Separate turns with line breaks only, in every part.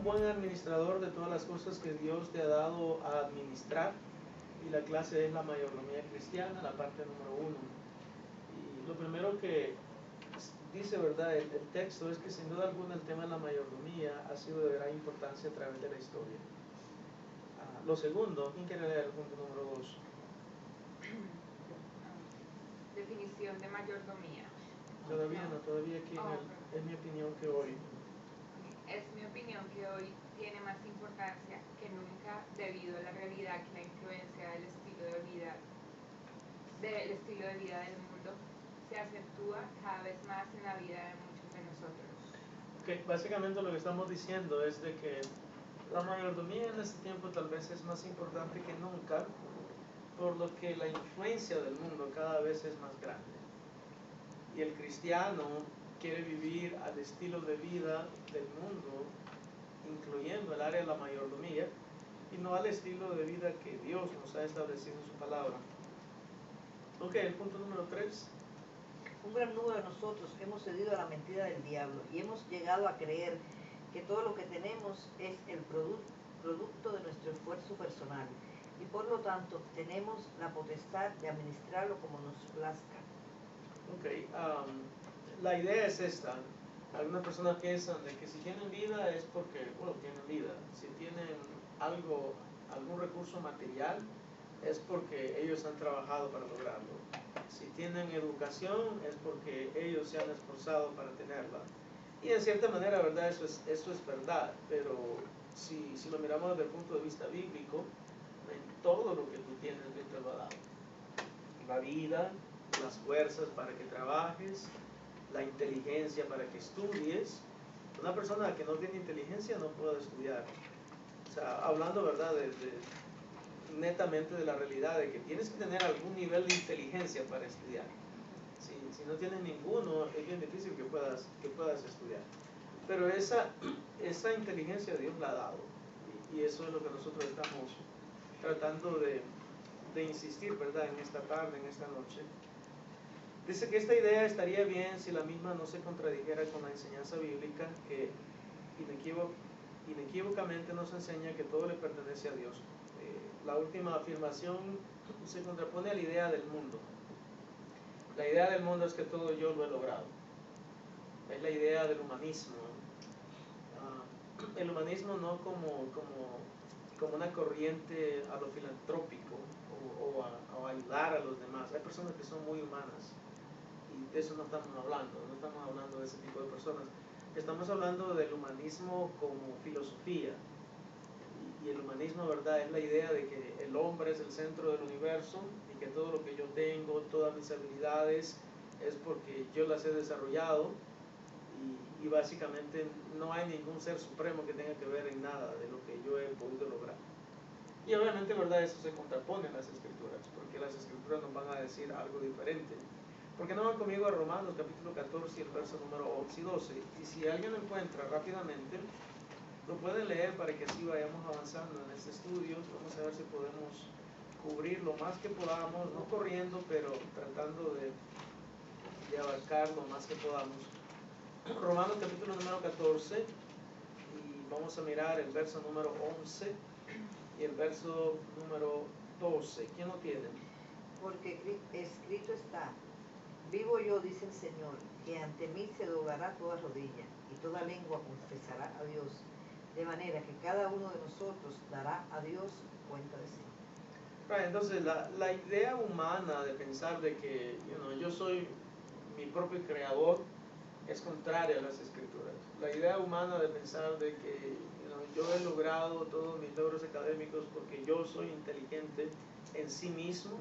buen administrador de todas las cosas que Dios te ha dado a administrar, y la clase es la mayordomía cristiana, la parte número 1. Y lo primero que dice, ¿verdad?, el texto es que sin duda alguna el tema de la mayordomía ha sido de gran importancia a través de la historia. Lo segundo, ¿quién quiere leer el punto número 2?
Definición de mayordomía.
Todavía no, todavía aquí es mi opinión que hoy.
Es mi opinión que hoy tiene más importancia que nunca debido a la realidad que la influencia del estilo de vida del mundo se acentúa cada vez más en la vida de muchos de nosotros.
Okay, básicamente lo que estamos diciendo es de que la mayordomía en este tiempo tal vez es más importante que nunca, por lo que la influencia del mundo cada vez es más grande. Y el cristiano quiere vivir al estilo de vida del mundo, incluyendo el área de la mayordomía, y no al estilo de vida que Dios nos ha establecido en su palabra. Ok, el punto número 3.
Un gran número de nosotros hemos cedido a la mentira del diablo y hemos llegado a creer que todo lo que tenemos es el producto de nuestro esfuerzo personal y por lo tanto tenemos la potestad de administrarlo como nos plazca.
Ok, la idea es esta. Algunas personas piensan de que si tienen vida es porque, bueno, tienen vida. Si tienen algún recurso material, es porque ellos han trabajado para lograrlo. Si tienen educación, es porque ellos se han esforzado para tenerla. Y en cierta manera, ¿verdad? Eso es verdad. Pero si lo miramos desde el punto de vista bíblico, en todo lo que tú tienes, Dios te lo ha dado. La vida, las fuerzas para que trabajes, la inteligencia para que estudies. Una persona que no tiene inteligencia no puede estudiar. O sea, hablando, ¿verdad?, netamente de la realidad de que tienes que tener algún nivel de inteligencia para estudiar. Si no tienes ninguno, es bien difícil que puedas estudiar. Pero esa inteligencia Dios la ha dado. Y eso es lo que nosotros estamos tratando de insistir, ¿verdad?, en esta tarde, en esta noche. Dice que esta idea estaría bien si la misma no se contradijera con la enseñanza bíblica que inequívocamente nos enseña que todo le pertenece a Dios. La última afirmación se contrapone a la idea del mundo. La idea del mundo es que todo yo lo he logrado. Es la idea del humanismo. El humanismo no como una corriente a lo filantrópico o a ayudar a los demás. Hay personas que son muy humanas y de eso no estamos hablando de ese tipo de personas. Estamos hablando del humanismo como filosofía. Y el humanismo, ¿verdad?, es la idea de que el hombre es el centro del universo y que todo lo que yo tengo, todas mis habilidades, es porque yo las he desarrollado y básicamente no hay ningún ser supremo que tenga que ver en nada de lo que yo he podido lograr. Y obviamente, ¿verdad?, eso se contrapone en las escrituras, porque las escrituras nos van a decir algo diferente. ¿Por qué no van conmigo a Romanos capítulo 14 y el verso número 11 y 12? Y si alguien lo encuentra rápidamente, lo pueden leer para que así vayamos avanzando en este estudio. Vamos a ver si podemos cubrir lo más que podamos, no corriendo, pero tratando de abarcar lo más que podamos. Romanos capítulo número 14 y vamos a mirar el verso número 11 y el verso número 12. ¿Quién lo tiene?
Porque escrito está: vivo yo, dice el Señor, que ante mí se doblará toda rodilla y toda lengua confesará a Dios, de manera que cada uno de nosotros dará a Dios cuenta de sí.
Entonces la idea humana de pensar de que yo soy mi propio creador es contraria a las escrituras. La idea humana de pensar de que yo he logrado todos mis logros académicos porque yo soy inteligente en sí mismo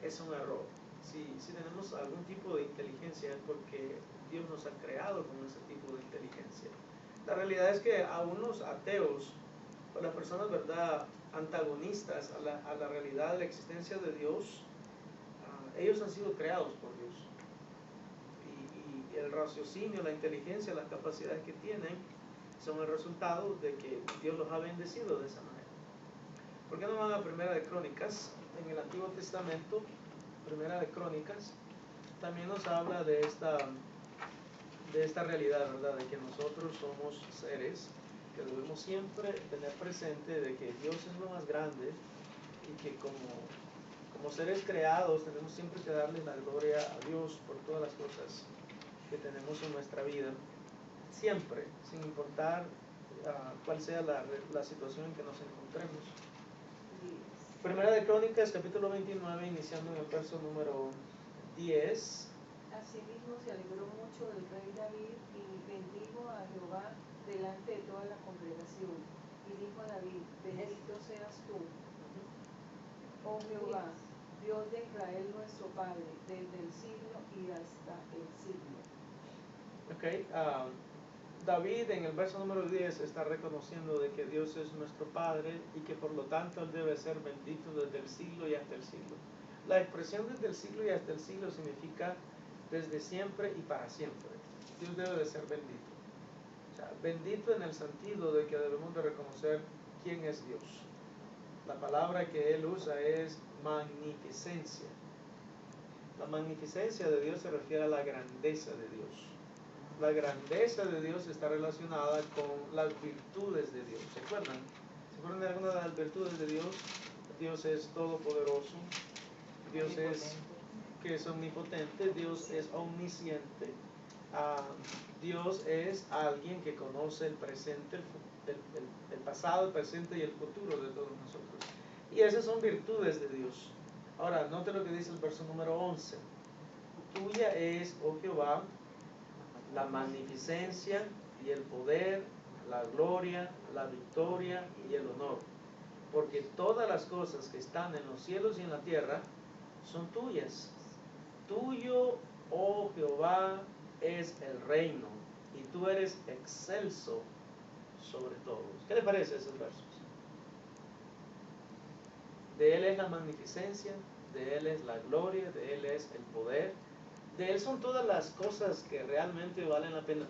es un error. Si tenemos algún tipo de inteligencia es porque Dios nos ha creado con ese tipo de inteligencia. La realidad es que a unos ateos o las personas, ¿verdad?, antagonistas a la realidad de la existencia de Dios, ellos han sido creados por Dios. Y el raciocinio, la inteligencia, las capacidades que tienen son el resultado de que Dios los ha bendecido de esa manera. ¿Por qué no van a Primera de Crónicas? En el Antiguo Testamento, Primera de Crónicas, también nos habla de esta realidad, ¿verdad?, de que nosotros somos seres que debemos siempre tener presente de que Dios es lo más grande y que como seres creados tenemos siempre que darle la gloria a Dios por todas las cosas que tenemos en nuestra vida, siempre, sin importar cuál sea la situación en que nos encontremos. Primera de Crónicas, capítulo 29, iniciando en el verso número 10.
Asimismo se alegró mucho el rey David y bendijo a Jehová delante de toda la congregación. Y dijo a David, bendito seas tú, oh Jehová, Dios de Israel nuestro Padre, desde el siglo y hasta el siglo.
David en el verso número 10 está reconociendo de que Dios es nuestro Padre y que por lo tanto Él debe ser bendito desde el siglo y hasta el siglo. La expresión desde el siglo y hasta el siglo significa desde siempre y para siempre. Dios debe de ser bendito. O sea, bendito en el sentido de que debemos de reconocer quién es Dios. La palabra que Él usa es magnificencia. La magnificencia de Dios se refiere a la grandeza de Dios. La grandeza de Dios está relacionada con las virtudes de Dios. ¿Se acuerdan? ¿Se acuerdan de alguna de las virtudes de Dios? Dios es todopoderoso. Dios es omnipotente. Dios es omnisciente. Dios es alguien que conoce el presente, el pasado, el presente y el futuro de todos nosotros. Y esas son virtudes de Dios. Ahora, note lo que dice el verso número 11. Tuya es, oh Jehová, la magnificencia y el poder, la gloria, la victoria y el honor. Porque todas las cosas que están en los cielos y en la tierra son tuyas. Tuyo, oh Jehová, es el reino, y tú eres excelso sobre todos. ¿Qué le parece esos versos? De Él es la magnificencia, de Él es la gloria, de Él es el poder, de Él son todas las cosas que realmente valen la pena.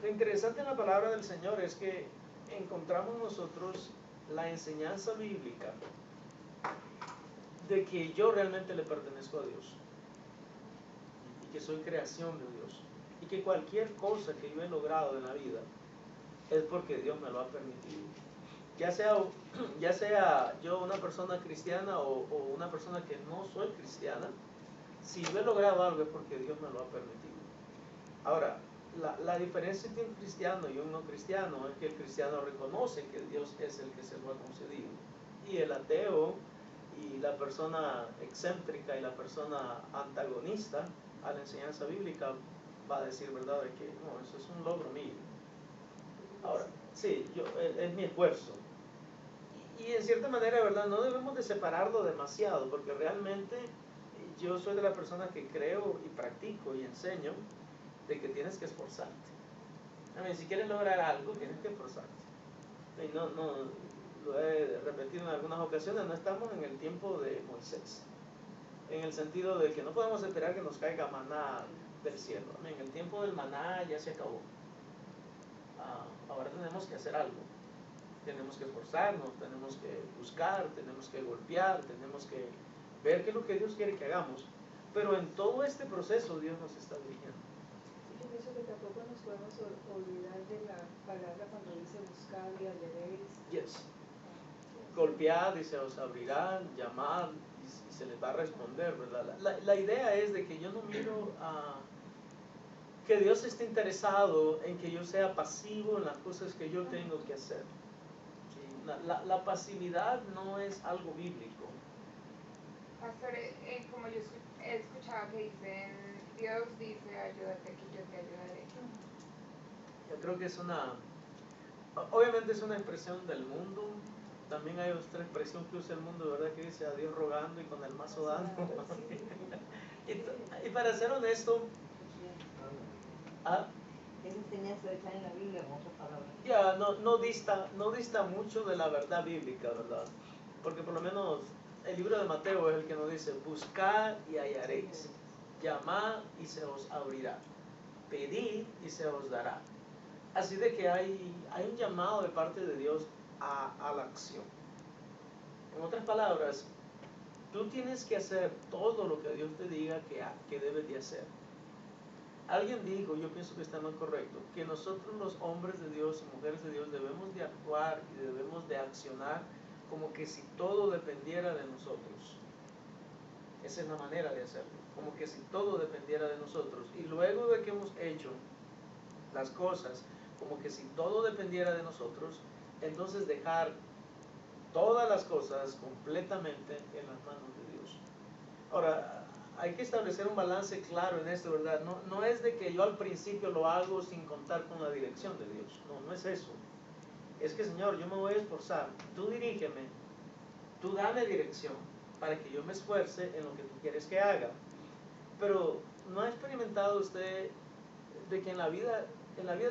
Lo interesante en la palabra del Señor es que encontramos nosotros la enseñanza bíblica de que yo realmente le pertenezco a Dios y que soy creación de Dios y que cualquier cosa que yo he logrado en la vida es porque Dios me lo ha permitido. Ya sea yo una persona cristiana o una persona que no soy cristiana, si yo he logrado algo es porque Dios me lo ha permitido. Ahora, la diferencia entre un cristiano y un no cristiano es que el cristiano reconoce que Dios es el que se lo ha concedido. Y el ateo y la persona excéntrica y la persona antagonista a la enseñanza bíblica va a decir, ¿verdad?, de que no, eso es un logro mío. Ahora, sí, es mi esfuerzo. Y en cierta manera, ¿verdad?, no debemos de separarlo demasiado, porque realmente yo soy de la persona que creo y practico y enseño de que tienes que esforzarte. Si quieres lograr algo, tienes que esforzarte. Y no, lo he repetido en algunas ocasiones, no estamos en el tiempo de Moisés, en el sentido de que no podemos esperar que nos caiga maná del cielo. En el tiempo del maná ya se acabó. Ahora tenemos que hacer algo. Tenemos que esforzarnos, tenemos que buscar, tenemos que golpear, tenemos que ver qué es lo que Dios quiere que hagamos. Pero en todo este proceso Dios nos está dirigiendo.
Yo pienso que tampoco nos podemos olvidar de la palabra cuando dice buscar y hallaréis.
Yes. Golpead y se os abrirá, llamad y se les va a responder, ¿verdad? La idea es de que yo no miro que Dios esté interesado en que yo sea pasivo en las cosas que yo tengo que hacer. ¿Sí? La pasividad no es algo bíblico.
Pastor, como yo he escuchado que dicen, Dios dice, ayúdate que yo te ayudaré.
Yo creo que obviamente es una expresión del mundo. También hay otra expresión que usa el mundo, ¿verdad?, que dice a Dios rogando y con el mazo dando. Y para ser honesto,
Esa enseñanza está en la Biblia, en otras palabras.
ya no dista mucho de la verdad bíblica, ¿verdad? Porque por lo menos el libro de Mateo es el que nos dice, buscad y hallaréis, llamad y se os abrirá, pedid y se os dará. Así de que hay un llamado de parte de Dios a la acción. En otras palabras, tú tienes que hacer todo lo que Dios te diga que debes de hacer. alguien dijo, yo pienso que está muy correcto, que nosotros los hombres de Dios y mujeres de Dios debemos de actuar y debemos de accionar como que si todo dependiera de nosotros. Esa es la manera de hacerlo, como que si todo dependiera de nosotros. Y luego de que hemos hecho las cosas, como que si todo dependiera de nosotros, entonces dejar todas las cosas completamente en las manos de Dios. Ahora, hay que establecer un balance claro en esto, ¿verdad? No es de que yo al principio lo hago sin contar con la dirección de Dios. No es eso. Es que, Señor, yo me voy a esforzar. Tú dirígeme, tú dame dirección para que yo me esfuerce en lo que tú quieres que haga. Pero, ¿no ha experimentado usted de que en la vida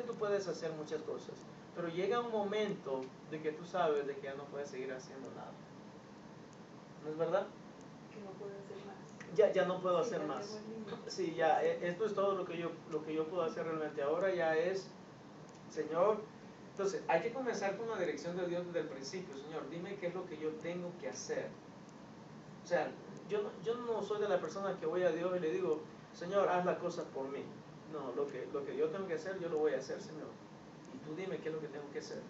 tú puedes hacer muchas cosas, pero llega un momento de que tú sabes de que ya no puedes seguir haciendo nada? ¿No es verdad?
Que no puedo hacer más.
Ya no puedo hacer
ya
más.
tengo el límite.
Sí, ya, esto es todo lo que yo puedo hacer realmente. Ahora ya es, Señor, entonces hay que comenzar con la dirección de Dios desde el principio. Señor, dime qué es lo que yo tengo que hacer. O sea, yo no soy de la persona que voy a Dios y le digo, Señor, haz la cosa por mí. No, lo que yo tengo que hacer, yo lo voy a hacer, Señor. Y tú dime qué es lo que tengo que hacer.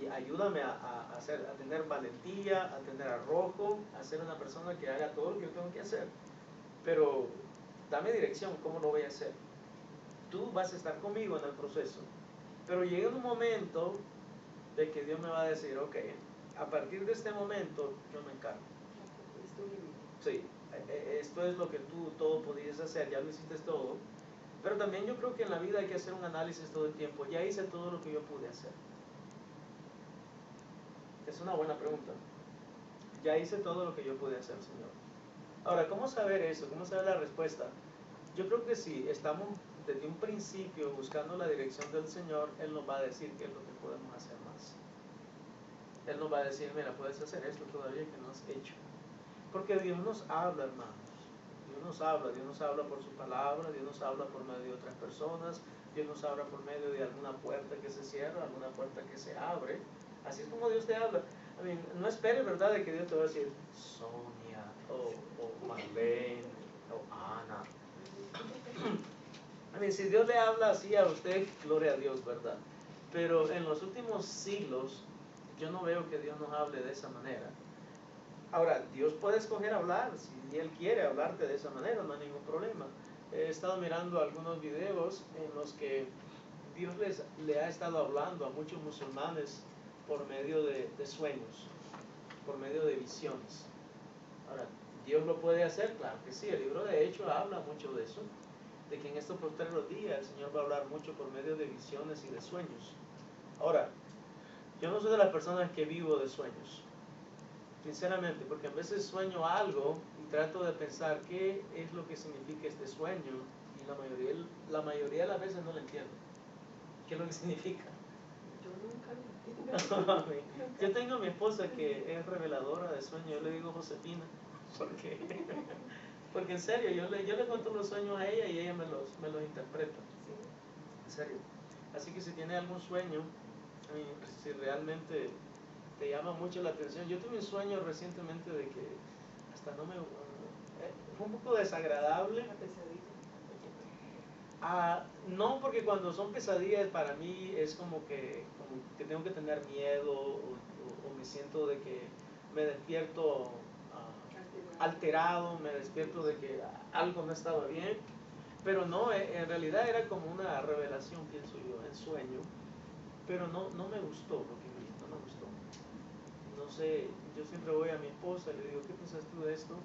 Y ayúdame a tener valentía, a tener arrojo, a ser una persona que haga todo lo que yo tengo que hacer. Pero dame dirección, ¿cómo lo voy a hacer? Tú vas a estar conmigo en el proceso. Pero llega un momento de que Dios me va a decir, ok, a partir de este momento yo me encargo.
Es tu límite.
Sí, esto es lo que tú todo podías hacer, ya lo hiciste todo. Pero también yo creo que en la vida hay que hacer un análisis todo el tiempo. Ya hice todo lo que yo pude hacer. Es una buena pregunta. Ya hice todo lo que yo pude hacer, Señor. Ahora, ¿cómo saber eso? ¿Cómo saber la respuesta? Yo creo que si estamos desde un principio buscando la dirección del Señor, Él nos va a decir qué es lo que podemos hacer más. Él nos va a decir, mira, puedes hacer esto todavía que no has hecho. Porque Dios nos habla, hermanos. Dios nos habla por su palabra, Dios nos habla por medio de otras personas, Dios nos habla por medio de alguna puerta que se cierra, alguna puerta que se abre. Así es como Dios te habla. No esperes, ¿verdad?, de que Dios te va a decir, Sonia, o Marlene, o Ana. Si Dios le habla así a usted, gloria a Dios, ¿verdad? Pero en los últimos siglos, yo no veo que Dios nos hable de esa manera. Ahora, Dios puede escoger hablar, si Él quiere hablarte de esa manera, no hay ningún problema. He estado mirando algunos videos en los que Dios le ha estado hablando a muchos musulmanes por medio de sueños, por medio de visiones. Ahora, ¿Dios lo puede hacer? Claro que sí, el libro de Hechos habla mucho de eso, de que en estos postreros días el Señor va a hablar mucho por medio de visiones y de sueños. Ahora, yo no soy de las personas que vivo de sueños, sinceramente, porque a veces sueño algo y trato de pensar qué es lo que significa este sueño, y la mayoría de las veces no lo entiendo. ¿Qué es lo que significa?
Yo nunca lo entiendo.
Yo tengo a mi esposa que es reveladora de sueños, yo le digo Josefina, porque en serio, yo le cuento los sueños a ella y ella me los interpreta,
Sí.
en serio. Así que si tiene algún sueño, si realmente te llama mucho la atención. Yo tuve un sueño recientemente de que hasta fue un poco desagradable.
Una pesadilla.
No, porque cuando son pesadillas para mí es como que tengo que tener miedo o me siento de que me despierto alterado, me despierto de que algo no estaba bien. Pero no, en realidad era como una revelación, pienso yo, en sueño. Pero no me gustó lo que vi, no me gustó. No sé, yo siempre voy a mi esposa y le digo, ¿qué piensas tú de esto?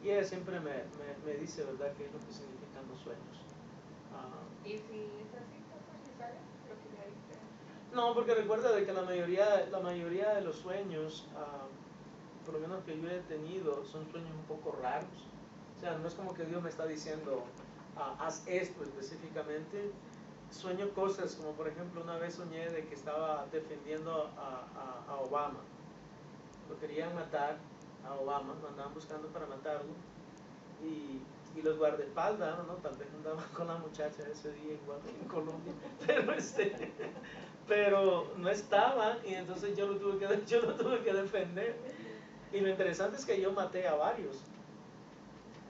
Y ella siempre me dice, ¿verdad?, qué es lo que significan los sueños.
¿Y si es así, pues si sale lo que ya dice?
No, porque recuerda de que la mayoría de los sueños, por lo menos que yo he tenido, son sueños un poco raros. O sea, no es como que Dios me está diciendo, haz esto específicamente. Sueño cosas como, por ejemplo, una vez soñé de que estaba defendiendo a Obama. Lo querían matar a Obama, lo andaban buscando para matarlo. Y los guardaespaldas, ¿no? Tal vez andaban con la muchacha ese día igual en Colombia, pero no estaban, y entonces yo lo tuve que defender. Y lo interesante es que yo maté a varios.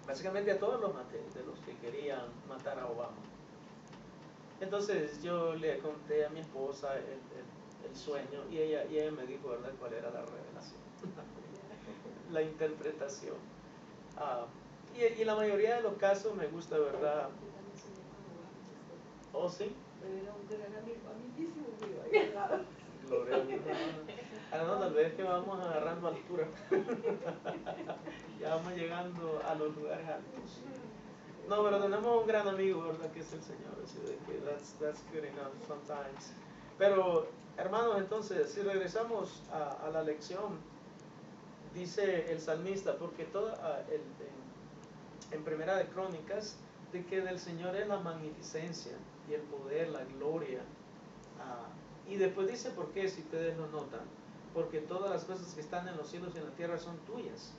básicamente a todos los maté, de los que querían matar a Obama. Entonces yo le conté a mi esposa el sueño y ella me dijo, ¿verdad?, cuál era la revelación, la interpretación. Y la mayoría de los casos me gusta, ¿verdad? ¿Oh, sí?
Pero era un gran amigo, amiguísimo mío, ahí al lado.
Gloria a Dios. No, tal vez que vamos agarrando altura. Ya vamos llegando a los lugares altos. No, pero tenemos un gran amigo, ¿verdad?, que es el Señor. Así de que that's good enough sometimes. Pero, hermanos, entonces, si regresamos a la lección, dice el salmista, porque en Primera de Crónicas, de que del Señor es la magnificencia y el poder, la gloria. Y después dice por qué, si ustedes lo notan, porque todas las cosas que están en los cielos y en la tierra son tuyas.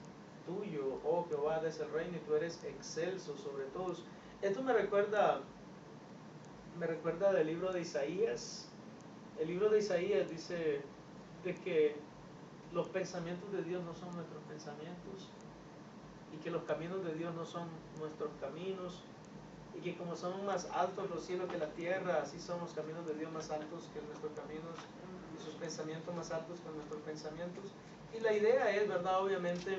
Tuyo, oh Jehová, es el reino y tú eres excelso sobre todos. Esto me recuerda del libro de Isaías. El libro de Isaías dice de que los pensamientos de Dios no son nuestros pensamientos y que los caminos de Dios no son nuestros caminos y que como son más altos los cielos que la tierra, así son los caminos de Dios más altos que nuestros caminos y sus pensamientos más altos que nuestros pensamientos. Y la idea es, ¿verdad?, obviamente,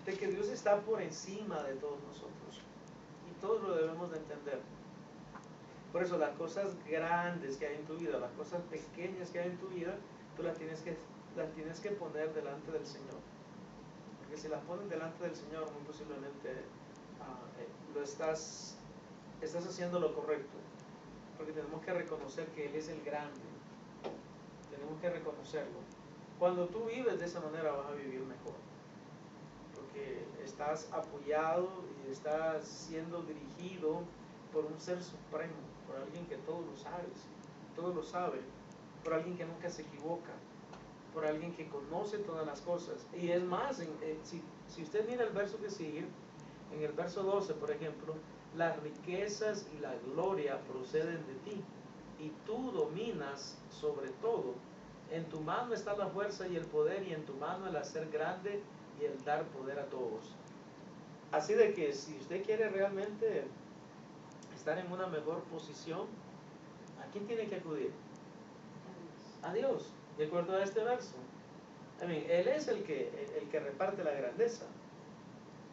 de que Dios está por encima de todos nosotros y todos lo debemos de entender. Por eso las cosas grandes que hay en tu vida, las cosas pequeñas que hay en tu vida, tú las tienes que poner delante del Señor. Porque si las pones delante del Señor, muy posiblemente estás haciendo lo correcto. Porque tenemos que reconocer que Él es el grande. Tenemos que reconocerlo. Cuando tú vives de esa manera vas a vivir mejor. Porque estás apoyado y estás siendo dirigido por un ser supremo, por alguien que todo lo sabe, por alguien que nunca se equivoca, por alguien que conoce todas las cosas. Y es más, si usted mira el verso que sigue, en el verso 12, por ejemplo, las riquezas y la gloria proceden de ti, y tú dominas sobre todo. En tu mano está la fuerza y el poder, y en tu mano el hacer grande y el dar poder a todos. Así de que si usted quiere realmente estar en una mejor posición, ¿a quién tiene que acudir? A Dios, de acuerdo a este verso. Él es el que reparte la grandeza.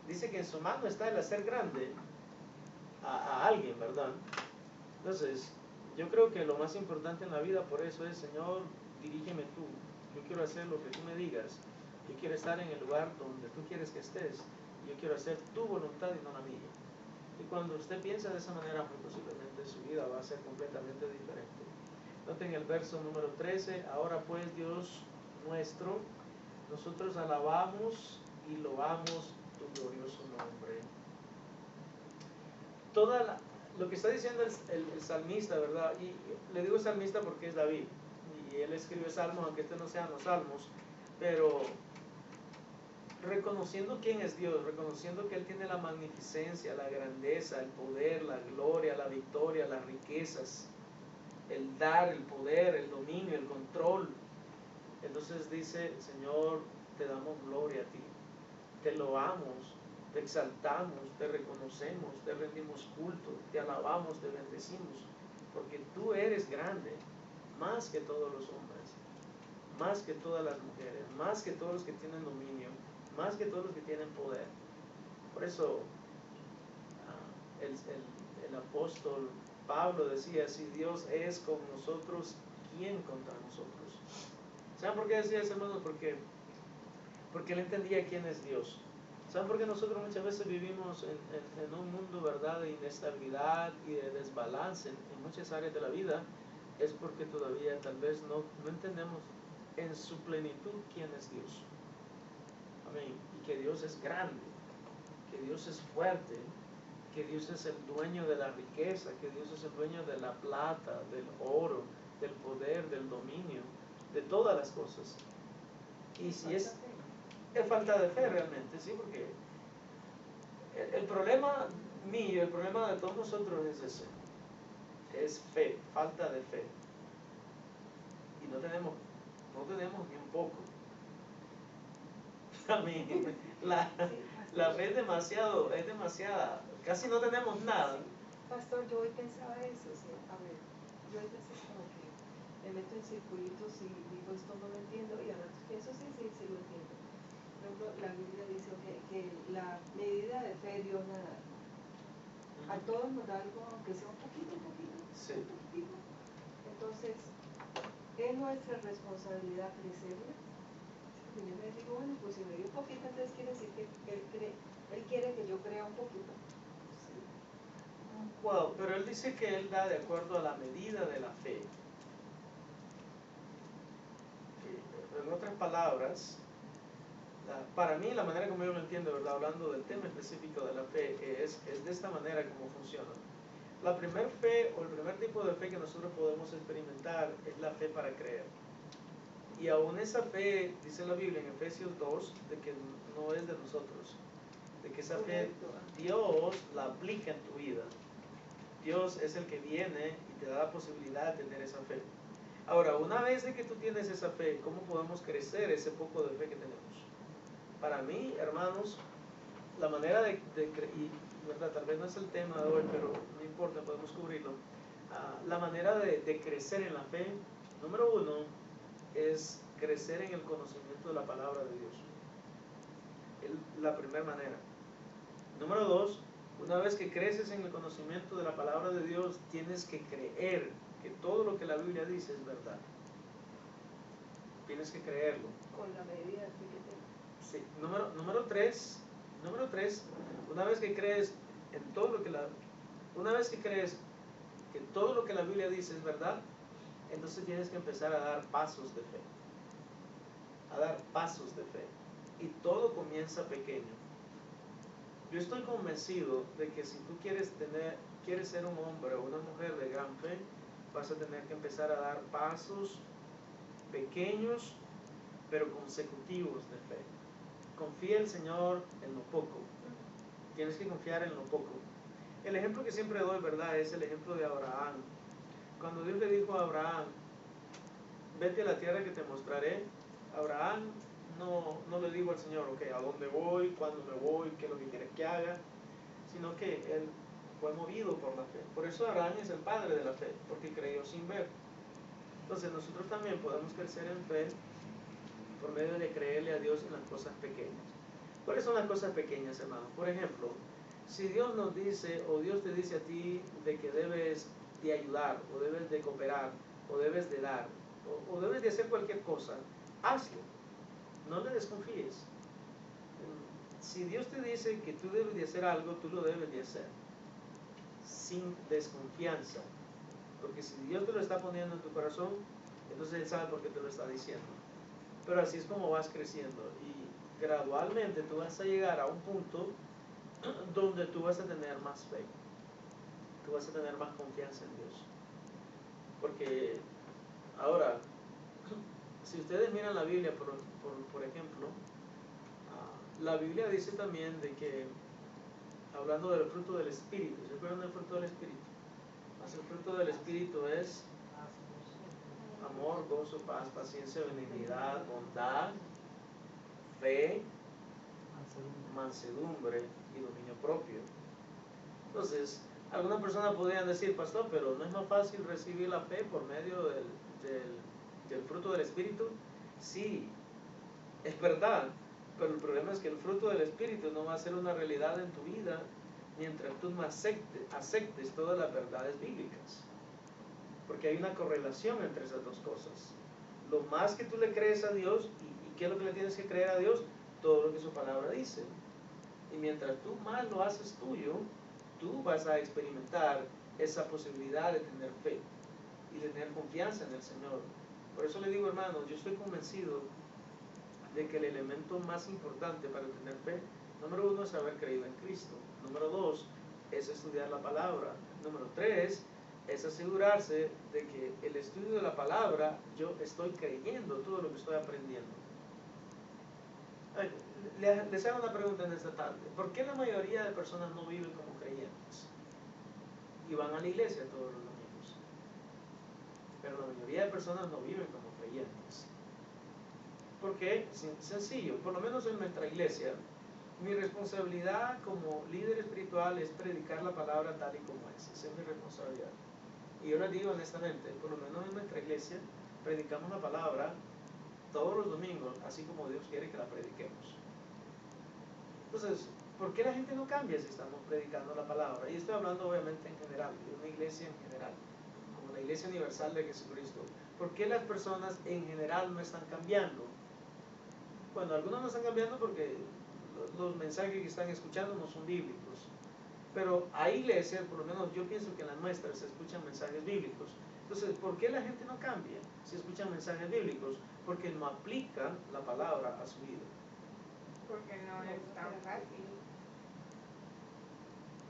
Dice que en su mano está el hacer grande a alguien, ¿verdad? Entonces, yo creo que lo más importante en la vida por eso es, Señor, dirígeme tú. Yo quiero hacer lo que tú me digas. Yo quiero estar en el lugar donde tú quieres que estés. Yo quiero hacer tu voluntad y no la mía. Y cuando usted piensa de esa manera, muy posiblemente su vida va a ser completamente diferente. Noten el verso número 13. Ahora pues, Dios nuestro, nosotros alabamos y loamos tu glorioso nombre. Lo que está diciendo el salmista, ¿verdad? Y le digo salmista porque es David. Y él escribe salmos, aunque estos no sean los salmos. Pero reconociendo quién es Dios, reconociendo que Él tiene la magnificencia, la grandeza, el poder, la gloria, la victoria, las riquezas, el dar, el poder, el dominio, el control. Entonces dice, Señor, te damos gloria a ti, te loamos, te exaltamos, te reconocemos, te rendimos culto, te alabamos, te bendecimos, porque tú eres grande, más que todos los hombres, más que todas las mujeres, más que todos los que tienen dominio, más que todos los que tienen poder. Por eso el apóstol Pablo decía, si Dios es con nosotros, ¿quién contra nosotros? ¿Saben por qué decía eso, hermanos? Porque él entendía quién es Dios. ¿Saben por qué nosotros muchas veces vivimos en un mundo, ¿verdad?, de inestabilidad y de desbalance en muchas áreas de la vida? Es porque todavía tal vez no entendemos en su plenitud quién es Dios. Amén. Y que Dios es grande, que Dios es fuerte, que Dios es el dueño de la riqueza, que Dios es el dueño de la plata, del oro, del poder, del dominio, de todas las cosas. Y si es falta de fe realmente, sí, porque el problema mío, el problema de todos nosotros es ese, es fe, falta de fe. Y no tenemos ni un poco. A mí, La fe es demasiada, casi no tenemos nada.
Pastor, yo hoy pensaba eso, o sea, a ver, yo a veces como que me meto en circulitos y digo esto no lo entiendo y ahora pienso sí lo entiendo. Por ejemplo, la Biblia dice que la medida de fe Dios la da. A todos nos da algo, aunque sea un poquito,
Sí.
un poquitito. Entonces, es nuestra responsabilidad crecerla. Y yo me digo, bueno, pues si me dio un poquito, entonces quiere decir que él quiere que yo crea un poquito. Sí.
Well, pero él dice que él da de acuerdo a la medida de la fe. En otras palabras, para mí la manera como yo lo entiendo, ¿verdad? Hablando del tema específico de la fe, es de esta manera como funciona. La primer fe o el primer tipo de fe que nosotros podemos experimentar es la fe para creer. Y aún esa fe, dice la Biblia en Efesios 2, de que no es de nosotros, de que esa fe Dios la aplica en tu vida. Dios es el que viene y te da la posibilidad de tener esa fe. Ahora, una vez de que tú tienes esa fe, ¿cómo podemos crecer ese poco de fe que tenemos? Para mí, hermanos, la manera de y ¿verdad? Tal vez no es el tema de hoy, pero no importa, podemos cubrirlo. La manera de crecer en la fe, número uno, es crecer en el conocimiento de la palabra de Dios. La primera manera. Número dos, una vez que creces en el conocimiento de la palabra de Dios, tienes que creer que todo lo que la Biblia dice es verdad. Tienes que creerlo.
Con la medida de fe que tengo.
Sí. Número tres, una vez que crees en todo lo que una vez que crees que todo lo que la Biblia dice es verdad, entonces tienes que empezar a dar pasos de fe. A dar pasos de fe. Y todo comienza pequeño. Yo estoy convencido de que si tú quieres ser un hombre o una mujer de gran fe, vas a tener que empezar a dar pasos pequeños pero consecutivos de fe. Confía en el Señor en lo poco. Tienes que confiar en lo poco. El ejemplo que siempre doy, ¿verdad?, es el ejemplo de Abraham. Cuando Dios le dijo a Abraham, vete a la tierra que te mostraré, Abraham no le dijo al Señor, ok, ¿a dónde voy? ¿Cuándo me voy? ¿Qué es lo que quieres que haga? Sino que él fue movido por la fe. Por eso Abraham es el padre de la fe, porque creyó sin ver. Entonces nosotros también podemos crecer en fe por medio de creerle a Dios en las cosas pequeñas. ¿Cuáles son las cosas pequeñas, hermanos? Por ejemplo, si Dios nos dice, o Dios te dice a ti de que debes de ayudar, o debes de cooperar, o debes de dar, o debes de hacer cualquier cosa, hazlo. No le desconfíes. Si Dios te dice que tú debes de hacer algo, tú lo debes de hacer. Sin desconfianza. Porque si Dios te lo está poniendo en tu corazón, entonces Él sabe por qué te lo está diciendo. Pero así es como vas creciendo. Y gradualmente tú vas a llegar a un punto donde tú vas a tener más fe. Tú vas a tener más confianza en Dios. Porque ahora, si ustedes miran la Biblia, por ejemplo, la Biblia dice también de que, hablando del fruto del Espíritu, ¿se acuerdan del fruto del Espíritu? El fruto del Espíritu es amor, gozo, paz, paciencia, benignidad, bondad, fe, mansedumbre y dominio propio. Entonces, algunas personas podrían decir, pastor, pero ¿no es más fácil recibir la fe por medio del fruto del Espíritu? Sí, es verdad, pero el problema es que el fruto del Espíritu no va a ser una realidad en tu vida mientras tú no aceptes todas las verdades bíblicas. Porque hay una correlación entre esas dos cosas. Lo más que tú le crees a Dios, ¿y qué es lo que le tienes que creer a Dios? Todo lo que su palabra dice. Y mientras tú más lo haces tuyo, tú vas a experimentar esa posibilidad de tener fe y de tener confianza en el Señor. Por eso le digo, hermanos, yo estoy convencido de que el elemento más importante para tener fe, número uno, es haber creído en Cristo. Número dos, es estudiar la palabra. Número tres, es asegurarse de que el estudio de la palabra, yo estoy creyendo todo lo que estoy aprendiendo. Les hago una pregunta en esta tarde. ¿Por qué la mayoría de personas no viven como creyentes? Y van a la iglesia todos los domingos. Pero la mayoría de personas no viven como creyentes. ¿Por qué? Sencillo. Por lo menos en nuestra iglesia, Mi responsabilidad como líder espiritual es predicar la palabra tal y como es. Esa es mi responsabilidad. Y yo les digo honestamente, por lo menos en nuestra iglesia, predicamos la palabra todos los domingos, así como Dios quiere que la prediquemos. Entonces, ¿por qué la gente no cambia si estamos predicando la palabra? Y estoy hablando obviamente en general, de una iglesia en general, como la Iglesia Universal de Jesucristo. ¿Por qué las personas en general no están cambiando? Bueno, algunos no están cambiando porque los mensajes que están escuchando no son bíblicos. Pero hay iglesias, por lo menos yo pienso que en las nuestras se escuchan mensajes bíblicos. Entonces, ¿por qué la gente no cambia si escuchan mensajes bíblicos? Porque no aplican la palabra a su vida.
Porque no es tan fácil.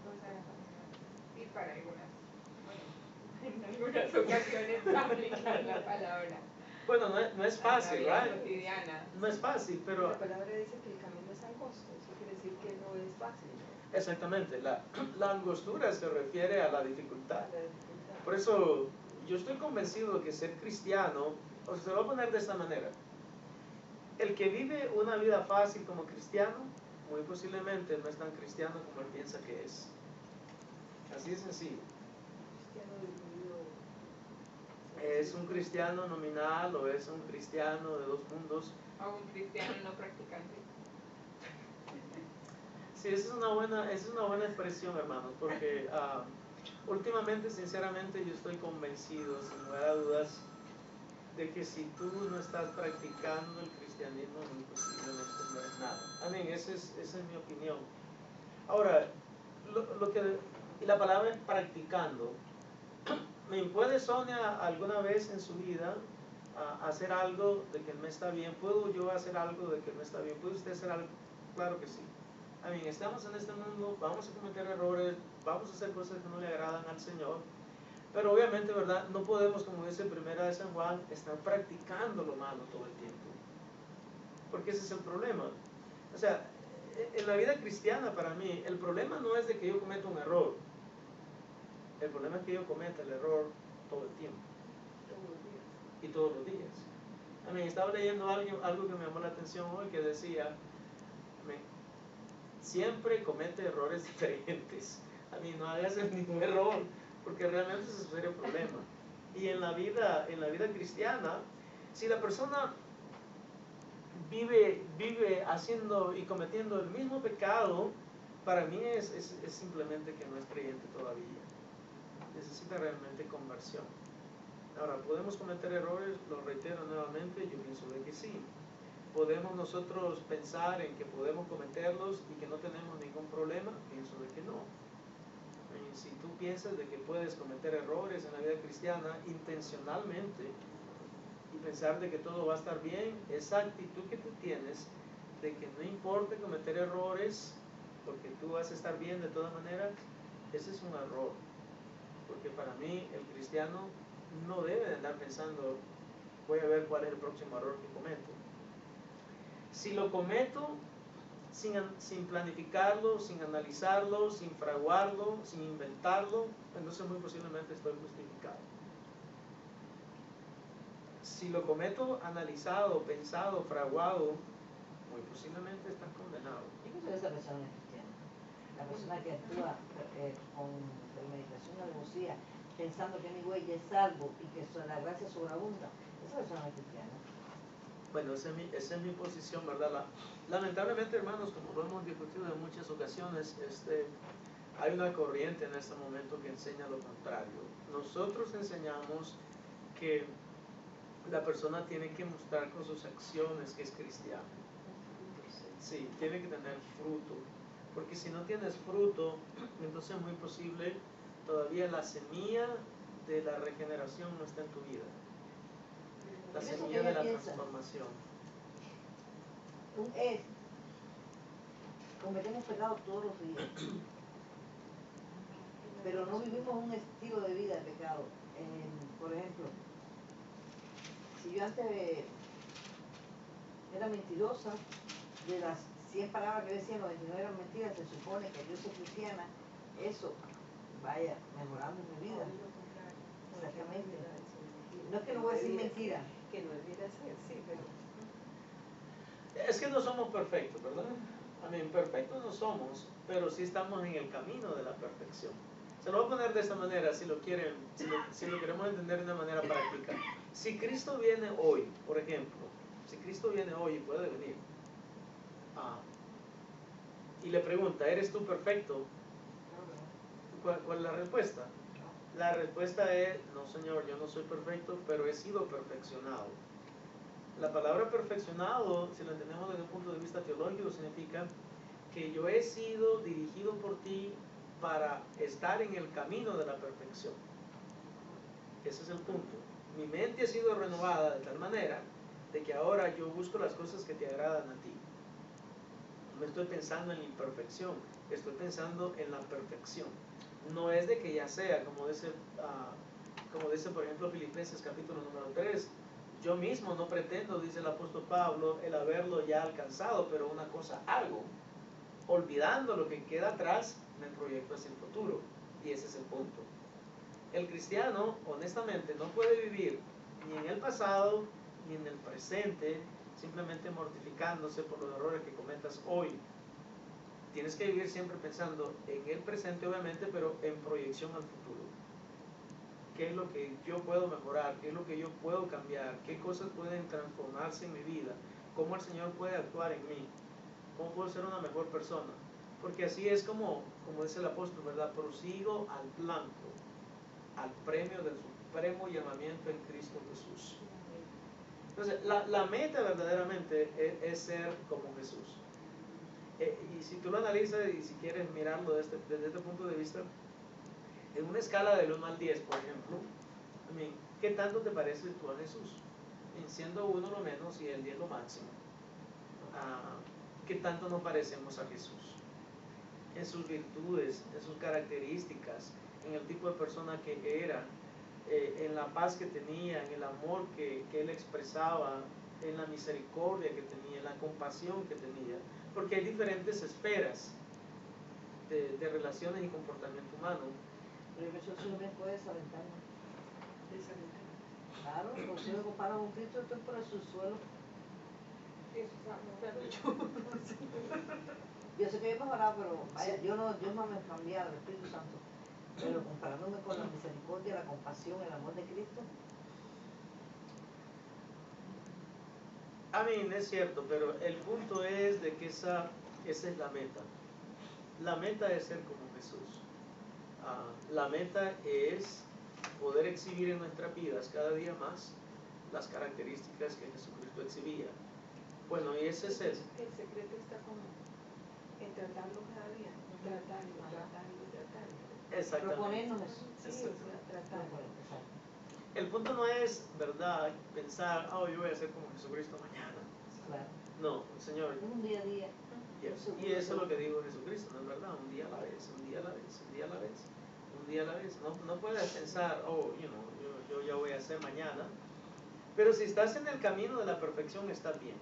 O sea, y para algunas, bueno, en algunas ocasiones aplicar la palabra
Bueno, no es fácil,
a la vida
¿verdad?
cotidiana.
No es fácil, pero...
La palabra dice que el camino es angosto, eso quiere decir que no es fácil.
Exactamente, la angostura se refiere a la dificultad.
La dificultad.
Por eso yo estoy convencido de que ser cristiano, o sea, se lo voy a poner de esta manera. El que vive una vida fácil como cristiano, muy posiblemente no es tan cristiano como él piensa que es. Así de sencillo.
Cristiano dividido.
Es un cristiano nominal o es un cristiano de dos mundos.
O un cristiano no practicante.
Sí, esa es una buena expresión, hermanos, porque últimamente, sinceramente, yo estoy convencido, sin lugar a dudas, de que si tú no estás practicando el cristianismo, muy posiblemente no eres nada. Amén, esa es mi opinión. Ahora, y la palabra es practicando. ¿Me puede Sonia alguna vez en su vida hacer algo de que no está bien? ¿Puedo yo hacer algo de que no está bien? ¿Puede usted hacer algo? Claro que sí. Estamos en este mundo, vamos a cometer errores, vamos a hacer cosas que no le agradan al Señor, pero obviamente, ¿verdad? No podemos, como dice Primera de San Juan, estar practicando lo malo todo el tiempo, porque ese es el problema. O sea, en la vida cristiana, para mí, el problema no es de que yo cometa un error, el problema es que yo cometa el error todo el tiempo y todos los días. Estaba leyendo algo que me llamó la atención hoy, que decía, siempre comete errores diferentes. No hagas ningún error, porque realmente ese es un serio problema. Y en la vida cristiana, si la persona vive haciendo y cometiendo el mismo pecado, para mí es simplemente que no es creyente todavía. Necesita realmente conversión. Ahora, ¿podemos cometer errores? Lo reitero nuevamente, yo pienso de que sí. ¿Podemos nosotros pensar en que podemos cometerlos y que no tenemos ningún problema? Pienso de que no. Si tú piensas de que puedes cometer errores en la vida cristiana intencionalmente y pensar de que todo va a estar bien, esa actitud que tú tienes de que no importa cometer errores porque tú vas a estar bien de todas maneras, ese es un error. Porque para mí el cristiano no debe de andar pensando, voy a ver cuál es el próximo error que cometo. Si lo cometo sin planificarlo, sin analizarlo, sin fraguarlo, sin inventarlo, entonces muy posiblemente estoy justificado. Si lo cometo analizado, pensado, fraguado, muy posiblemente estás condenado.
¿Y qué es esa persona cristiana? La persona que actúa con premeditación y alevosía, pensando que mi güey es salvo y que la gracia sobreabunda. Esa persona es cristiana.
Bueno, esa es mi posición, ¿verdad? Lamentablemente, hermanos, como lo hemos discutido en muchas ocasiones, hay una corriente en este momento que enseña lo contrario. Nosotros enseñamos que la persona tiene que mostrar con sus acciones que es cristiano. Sí, tiene que tener fruto. Porque si no tienes fruto, entonces es muy posible todavía la semilla de la regeneración no está en tu vida. La semilla de la transformación.
Cometemos pecados todos los días, pero no vivimos un estilo de vida de pecado. Por ejemplo, si yo antes era mentirosa, de las 100 palabras que decía, 99 eran mentiras, se supone que yo soy cristiana, eso vaya mejorando mi vida. Exactamente. No es que no voy a decir mentira.
Que no debiera ser, sí, pero...
Es que no somos perfectos, ¿verdad? Perfectos no somos, pero sí estamos en el camino de la perfección. Se lo voy a poner de esta manera, si lo quieren, si lo queremos entender de una manera práctica. Si Cristo viene hoy, por ejemplo, si Cristo viene hoy y puede venir, y le pregunta, ¿eres tú perfecto? ¿Cuál es la respuesta? La respuesta es, no Señor, yo no soy perfecto, pero he sido perfeccionado. La palabra perfeccionado, si lo entendemos desde un punto de vista teológico, significa que yo he sido dirigido por ti para estar en el camino de la perfección. Ese es el punto. Mi mente ha sido renovada de tal manera de que ahora yo busco las cosas que te agradan a ti. No estoy pensando en la imperfección, estoy pensando en la perfección. No es de que ya sea, como dice por ejemplo Filipenses capítulo número 3, yo mismo no pretendo, dice el apóstol Pablo, el haberlo ya alcanzado, pero una cosa hago, olvidando lo que queda atrás, me proyecto hacia el futuro. Y ese es el punto. El cristiano, honestamente, no puede vivir ni en el pasado, ni en el presente, simplemente mortificándose por los errores que cometas hoy. Tienes que vivir siempre pensando en el presente, obviamente, pero en proyección al futuro. ¿Qué es lo que yo puedo mejorar? ¿Qué es lo que yo puedo cambiar? ¿Qué cosas pueden transformarse en mi vida? ¿Cómo el Señor puede actuar en mí? ¿Cómo puedo ser una mejor persona? Porque así es como dice el apóstol, ¿verdad? Prosigo al blanco, al premio del supremo llamamiento en Cristo Jesús. Entonces, la meta verdaderamente es ser como Jesús. Y si tú lo analizas y si quieres mirarlo desde este punto de vista, en una escala del 1 al 10, por ejemplo, ¿qué tanto te pareces tú a Jesús? Siendo 1 lo menos y el 10 lo máximo. ¿Qué tanto nos parecemos a Jesús? En sus virtudes, en sus características, en el tipo de persona que era, en la paz que tenía, en el amor que él expresaba, en la misericordia que tenía, en la compasión que tenía. Porque hay diferentes esferas de relaciones y comportamiento humano.
Pero eso también puede desalentarme. Claro, porque si me comparo con Cristo, estoy por el subsuelo. Yo sé que he mejorado, pero vaya, yo no me he cambiado, el Espíritu Santo. Pero comparándome con la misericordia, la compasión, el amor de Cristo.
Es cierto, pero el punto es de que esa es la meta. La meta es ser como Jesús. La meta es poder exhibir en nuestras vidas cada día más las características que Jesucristo exhibía. Bueno, y ese es
el secreto está como en tratarlo cada día, tratarlo.
Exactamente.
Proponernos eso.
Sí, tratarlo.
El punto no es, ¿verdad?, pensar, yo voy a ser como Jesucristo mañana.
Claro.
No, Señor.
Un día a día.
Yes. Y eso es lo que dijo Jesucristo, ¿no es verdad? Un día a la vez, un día a la vez, un día a la vez, un día a la vez. No puedes pensar, yo ya voy a hacer mañana. Pero si estás en el camino de la perfección, estás bien.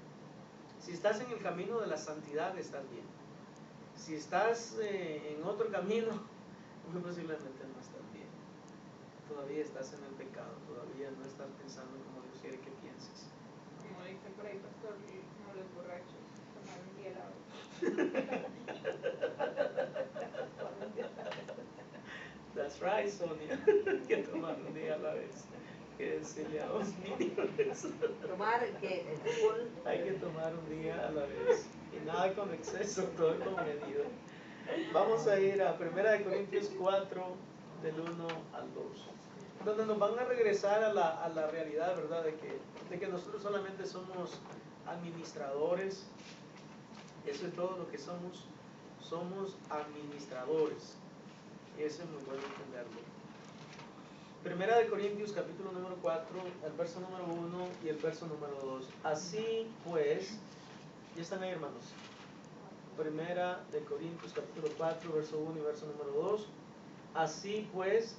Si estás en el camino de la santidad, estás bien. Si estás en otro camino, muy posiblemente no estás bien. Todavía estás en el pecado, todavía no estás pensando como Dios quiere que pienses.
Como dicen por ahí, pastor, como los borrachos, tomar un día a la vez.
That's right, Sonia. Que tomar un día a la vez. Que decirle a los niños.
Tomar que el alcohol.
Hay que tomar un día a la vez. Y nada con exceso, todo con medida. Vamos a ir a 1 Corintios 4, del 1 al 2. Donde nos van a regresar a la realidad, ¿verdad? De que nosotros solamente somos administradores. Eso es todo lo que somos. Somos administradores. Y eso es muy bueno entenderlo. 1 Corintios capítulo número 4, el verso número 1 y el verso número 2. Así pues, ¿ya están ahí, hermanos? 1 Corintios capítulo 4, verso 1 y verso número 2. Así pues,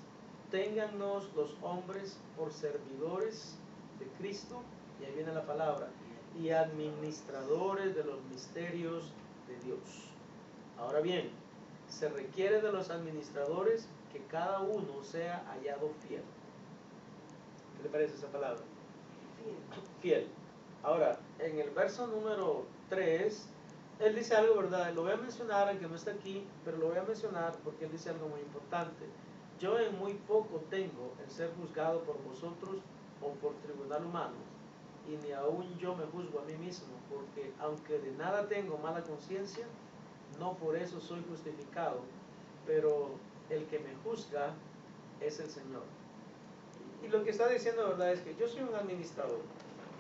téngannos los hombres por servidores de Cristo, y ahí viene la palabra, y administradores de los misterios de Dios. Ahora bien, se requiere de los administradores que cada uno sea hallado fiel. ¿Qué le parece esa palabra? Fiel. Ahora, en el verso número 3 él dice algo, ¿verdad? Lo voy a mencionar, aunque no está aquí, pero lo voy a mencionar porque él dice algo muy importante. Yo en muy poco tengo el ser juzgado por vosotros o por tribunal humano, y ni aún yo me juzgo a mí mismo, porque aunque de nada tengo mala conciencia, no por eso soy justificado, pero el que me juzga es el Señor. Y lo que está diciendo, ¿verdad?, es que yo soy un administrador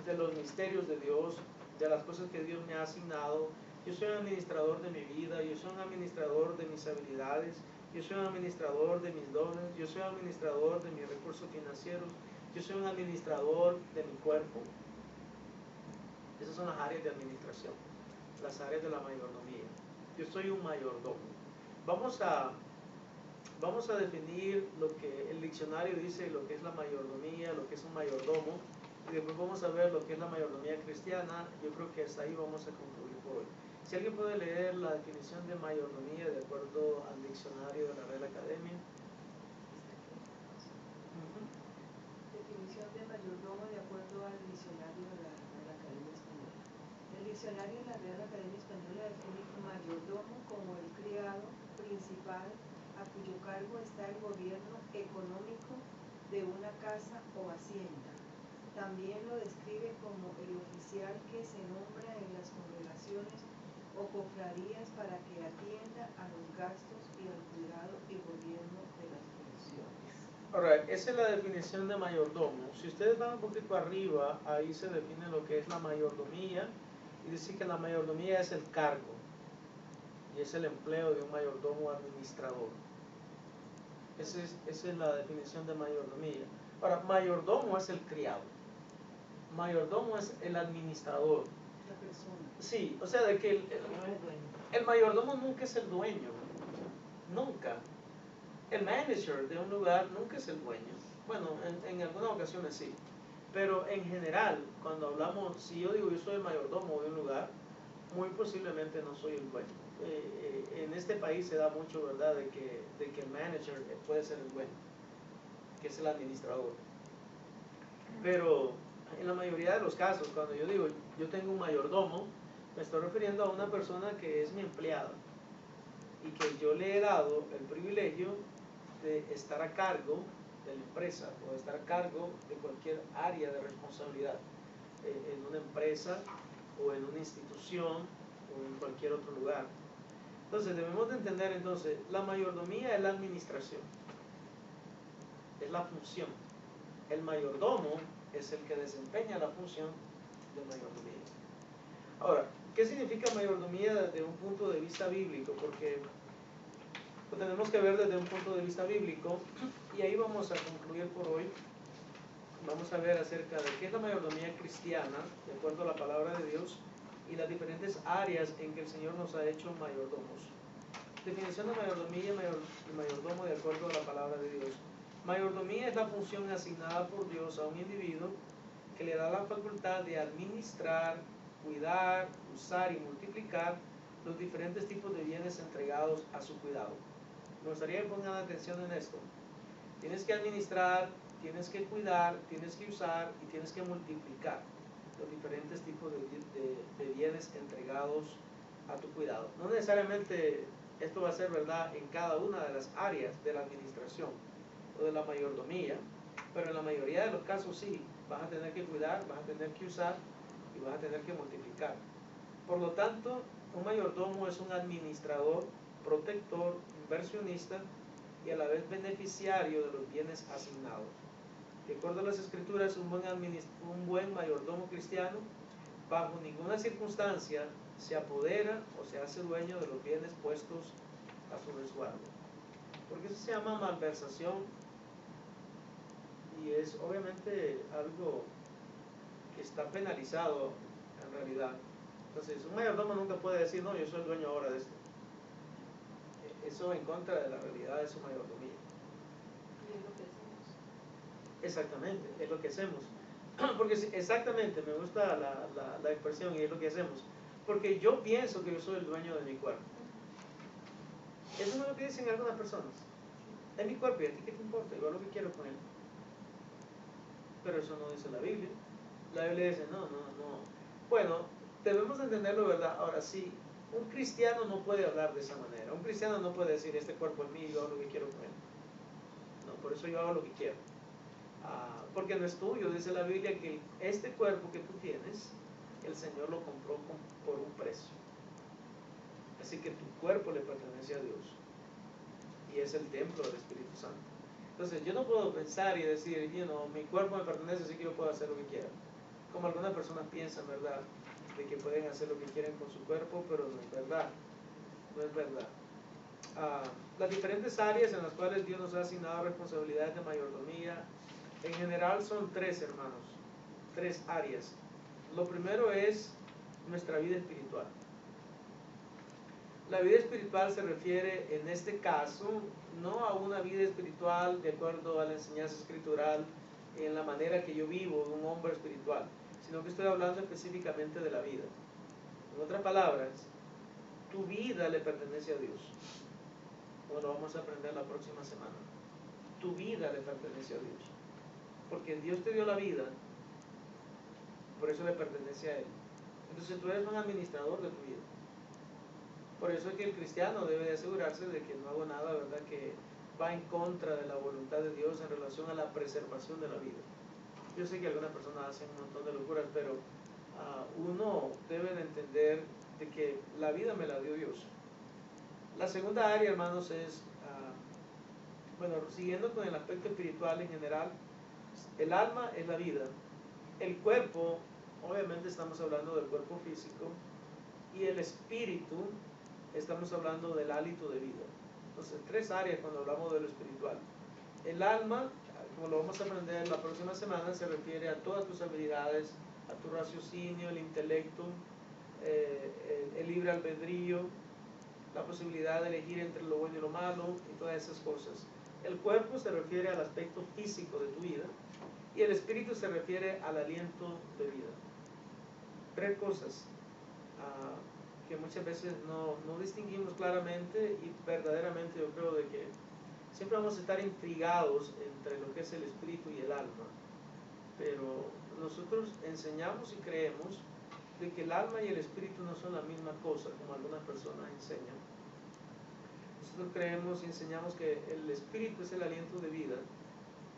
de los misterios de Dios, de las cosas que Dios me ha asignado. Yo soy un administrador de mi vida, yo soy un administrador de mis habilidades, yo soy un administrador de mis dones, yo soy un administrador de mis recursos financieros, yo soy un administrador de mi cuerpo. Esas son las áreas de administración, las áreas de la mayordomía. Yo soy un mayordomo. Vamos a definir lo que el diccionario dice, lo que es la mayordomía, lo que es un mayordomo, y después vamos a ver lo que es la mayordomía cristiana. Yo creo que hasta ahí vamos a concluir por hoy. Si alguien puede leer la definición de mayordomía de acuerdo al diccionario de la Real Academia.
Definición de mayordomo de acuerdo al diccionario de la Real Academia Española. El diccionario de la Real Academia Española define mayordomo como el criado principal a cuyo cargo está el gobierno económico de una casa o hacienda. También lo describe como el oficial que se nombra en las congregaciones o cofradías para que atienda a los gastos y al cuidado y gobierno de las funciones.
Alright, esa es la definición de mayordomo. Si ustedes van un poquito arriba, ahí se define lo que es la mayordomía, y dice que la mayordomía es el cargo y es el empleo de un mayordomo administrador. Esa es la definición de mayordomía. Ahora, mayordomo es el criado, mayordomo es el administrador.
La persona.
Sí, o sea, de que
No es dueño.
el mayordomo nunca es el dueño, nunca. El manager de un lugar nunca es el dueño. Bueno, en algunas ocasiones sí, pero en general, cuando hablamos, si yo digo yo soy el mayordomo de un lugar, muy posiblemente no soy el dueño. En este país se da mucho, ¿verdad?, de que el manager puede ser el dueño, que es el administrador. Pero en la mayoría de los casos, cuando yo digo yo tengo un mayordomo, me estoy refiriendo a una persona que es mi empleada y que yo le he dado el privilegio de estar a cargo de la empresa o de estar a cargo de cualquier área de responsabilidad en una empresa o en una institución o en cualquier otro lugar. Entonces debemos de entender, entonces, la mayordomía es la administración, es la función. El mayordomo es el que desempeña la función de mayordomía. Ahora, ¿qué significa mayordomía desde un punto de vista bíblico? Porque lo tenemos que ver desde un punto de vista bíblico, y ahí vamos a concluir por hoy. Vamos a ver acerca de qué es la mayordomía cristiana, de acuerdo a la palabra de Dios, y las diferentes áreas en que el Señor nos ha hecho mayordomos. Definición de mayordomía y mayordomo de acuerdo a la palabra de Dios. Mayordomía es la función asignada por Dios a un individuo que le da la facultad de administrar, cuidar, usar y multiplicar los diferentes tipos de bienes entregados a su cuidado. Me gustaría que pongan atención en esto. Tienes que administrar, tienes que cuidar, tienes que usar y tienes que multiplicar los diferentes tipos de bienes entregados a tu cuidado. No necesariamente esto va a ser verdad en cada una de las áreas de la administración o de la mayordomía, pero en la mayoría de los casos sí, vas a tener que cuidar, vas a tener que usar y vas a tener que multiplicar. Por lo tanto, un mayordomo es un administrador, protector, inversionista y a la vez beneficiario de los bienes asignados. De acuerdo a las Escrituras, un buen mayordomo cristiano bajo ninguna circunstancia se apodera o se hace dueño de los bienes puestos a su resguardo. Porque eso se llama malversación y es obviamente algo que está penalizado en realidad. Entonces, un mayordomo nunca puede decir, no, yo soy el dueño ahora de esto. Eso en contra de la realidad de su mayordomía.
Y es lo que hacemos.
Exactamente, es lo que hacemos. Porque exactamente, me gusta la expresión, y es lo que hacemos. Porque yo pienso que yo soy el dueño de mi cuerpo. Eso no es lo que dicen algunas personas. Es mi cuerpo y a ti qué te importa, yo hago lo que quiero con él. Pero eso no dice la Biblia. La Biblia dice, no. Bueno, debemos entenderlo, ¿verdad? Ahora sí, Un cristiano no puede hablar de esa manera. Un cristiano no puede decir, este cuerpo es mío y yo hago lo que quiero con él. No, por eso yo hago lo que quiero. Porque no es tuyo. Dice la Biblia que este cuerpo que tú tienes, el Señor lo compró por un precio. Así que tu cuerpo le pertenece a Dios. Y es el templo del Espíritu Santo. Entonces yo no puedo pensar y decir, mi cuerpo me pertenece, así que yo puedo hacer lo que quiera. Como algunas personas piensan, ¿verdad?, de que pueden hacer lo que quieren con su cuerpo, pero no es verdad. No es verdad. Las diferentes áreas en las cuales Dios nos ha asignado responsabilidades de mayordomía, en general son 3, hermanos. 3 áreas. Lo primero es nuestra vida espiritual. La vida espiritual se refiere en este caso no a una vida espiritual de acuerdo a la enseñanza escritural en la manera que yo vivo de un hombre espiritual, sino que estoy hablando específicamente de la vida. En otras palabras, tu vida le pertenece a Dios. Como lo vamos a aprender la próxima semana. Tu vida le pertenece a Dios. Porque Dios te dio la vida, por eso le pertenece a Él. Entonces tú eres un administrador de tu vida. Por eso es que el cristiano debe de asegurarse de que no hago nada, ¿verdad?, que va en contra de la voluntad de Dios en relación a la preservación de la vida. Yo sé que algunas personas hacen un montón de locuras, pero uno debe de entender de que la vida me la dio Dios. La segunda área, hermanos, es, siguiendo con el aspecto espiritual en general, el alma es la vida. El cuerpo, obviamente estamos hablando del cuerpo físico, y el espíritu, estamos hablando del hálito de vida. Entonces, 3 áreas cuando hablamos de lo espiritual. El alma, como lo vamos a aprender la próxima semana, se refiere a todas tus habilidades, a tu raciocinio, el intelecto, el libre albedrío, la posibilidad de elegir entre lo bueno y lo malo y todas esas cosas. El cuerpo se refiere al aspecto físico de tu vida y el espíritu se refiere al aliento de vida. 3 cosas que muchas veces no distinguimos claramente, y verdaderamente yo creo de que siempre vamos a estar intrigados entre lo que es el espíritu y el alma, pero nosotros enseñamos y creemos de que el alma y el espíritu no son la misma cosa, como algunas personas enseñan. Nosotros creemos y enseñamos que el espíritu es el aliento de vida